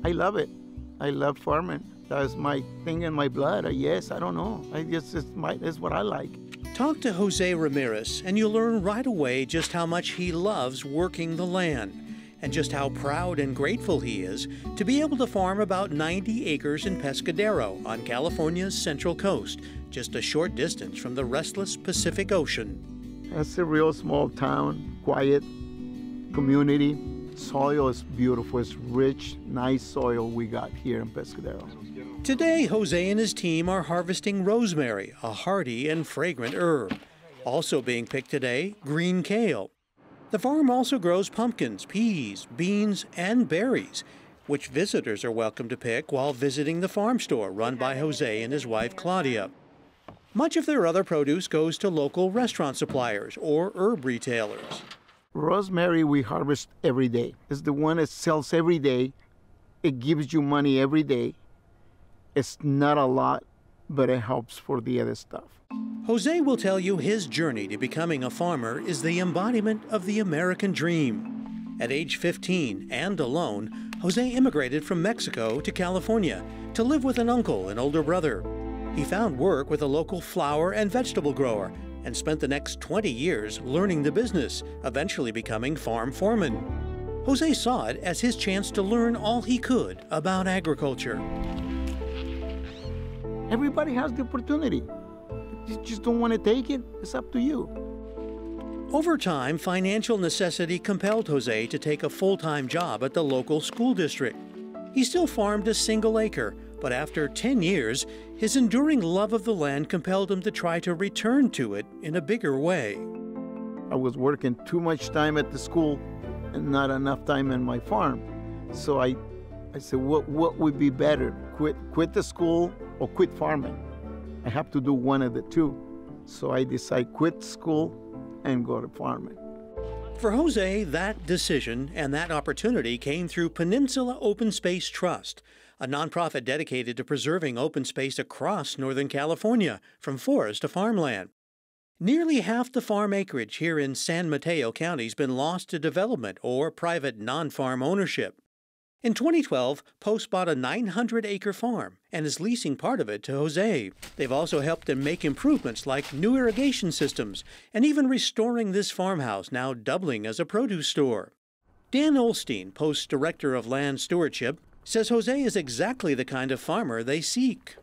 I love it. I love farming. That's my thing in my blood. Yes, I don't know. It's what I like. Talk to Jose Ramirez and you'll learn right away just how much he loves working the land and just how proud and grateful he is to be able to farm about 90 acres in Pescadero on California's central coast, just a short distance from the restless Pacific Ocean. It's a real small town, quiet community. Soil is beautiful. It's rich, nice soil we got here in Pescadero. Today, Jose and his team are harvesting rosemary, a hardy and fragrant herb. Also being picked today, green kale. The farm also grows pumpkins, peas, beans, and berries, which visitors are welcome to pick while visiting the farm store run by Jose and his wife, Claudia. Much of their other produce goes to local restaurant suppliers or herb retailers. Rosemary we harvest every day. It's the one that sells every day. It gives you money every day. It's not a lot, but it helps for the other stuff. Jose will tell you his journey to becoming a farmer is the embodiment of the American dream. At age 15 and alone, Jose immigrated from Mexico to California to live with an uncle and older brother. He found work with a local flower and vegetable grower and spent the next 20 years learning the business, eventually becoming farm foreman. Jose saw it as his chance to learn all he could about agriculture. Everybody has the opportunity. You just don't want to take it, it's up to you. Over time, financial necessity compelled Jose to take a full-time job at the local school district. He still farmed a single acre, but after 10 years, his enduring love of the land compelled him to try to return to it in a bigger way. I was working too much time at the school and not enough time in my farm. So I said, what would be better? Quit the school or quit farming? I have to do one of the two. So I decided quit school and go to farming. For Jose, that decision and that opportunity came through Peninsula Open Space Trust, a nonprofit dedicated to preserving open space across Northern California, from forest to farmland. Nearly half the farm acreage here in San Mateo County has been lost to development or private non-farm ownership. In 2012, Post bought a 900-acre farm and is leasing part of it to Jose. They've also helped him make improvements like new irrigation systems and even restoring this farmhouse, now doubling as a produce store. Dan Olstein, Post's Director of Land Stewardship, says Jose is exactly the kind of farmer they seek.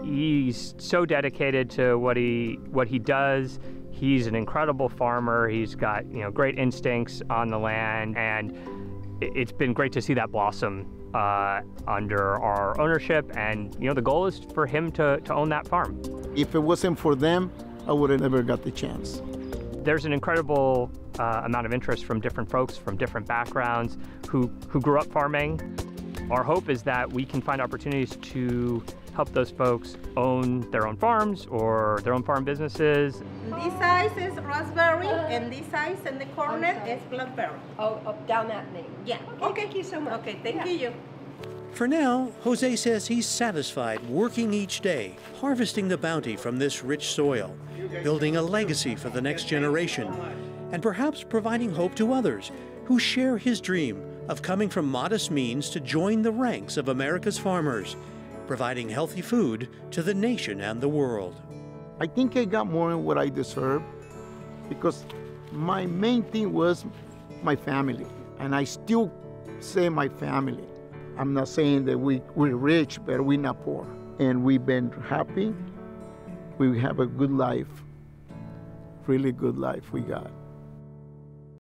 He's so dedicated to what he does. He's an incredible farmer. He's got, great instincts on the land, and it's been great to see that blossom under our ownership. And the goal is for him to own that farm. If it wasn't for them, I would have never got the chance. There's an incredible amount of interest from different folks from different backgrounds who grew up farming. Our hope is that we can find opportunities to help those folks own their own farms or their own farm businesses. This size is raspberry, and this size in the corner is blackberry. Oh, down that name. Yeah. Okay, thank you so much. Okay, thank you. For now, Jose says he's satisfied working each day, harvesting the bounty from this rich soil, building a legacy for the next generation, and perhaps providing hope to others who share his dream of coming from modest means to join the ranks of America's farmers, providing healthy food to the nation and the world. I think I got more than what I deserve because my main thing was my family, and I still say my family. I'm not saying that we're rich, but we're not poor. And we've been happy. We have a good life, really good life we got.